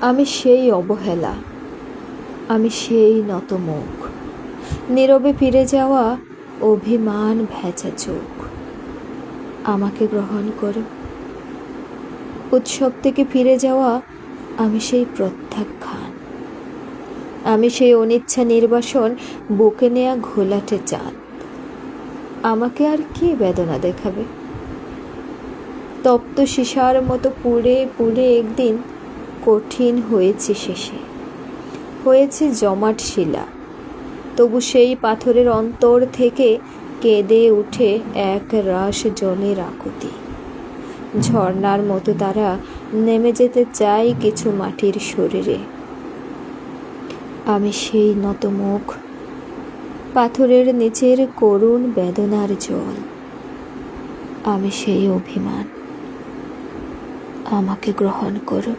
আমি সেই অবহেলা, আমি সেই নতমুখ, নীরবে ফিরে যাওয়া অভিমান ভেজা চোখ। আমাকে গ্রহণ করো। উৎসব থেকে ফিরে যাওয়া আমি সেই প্রত্যাখ্যান, আমি সেই অনিচ্ছা নির্বাসন, বুকে নেয়া ঘোলাটে চাঁদ। আমাকে আর কি বেদনা দেখাবে? তপ্ত সীসার মতো পুড়ে পুড়ে একদিন কঠিন হয়েছে শেষে, হয়েছে জমাট শিলা। তবু সেই পাথরের অন্তর থেকে কেঁদে উঠে এক রাশ জলের আকুতি। ঝর্ণার মতো তারা নেমে যেতে চায় কিছু মাটির শরীরে। আমি সেই নতমুখ, পাথরের নিচের করুণ বেদনার জল। আমি সেই অভিমান, আমাকে গ্রহণ করো।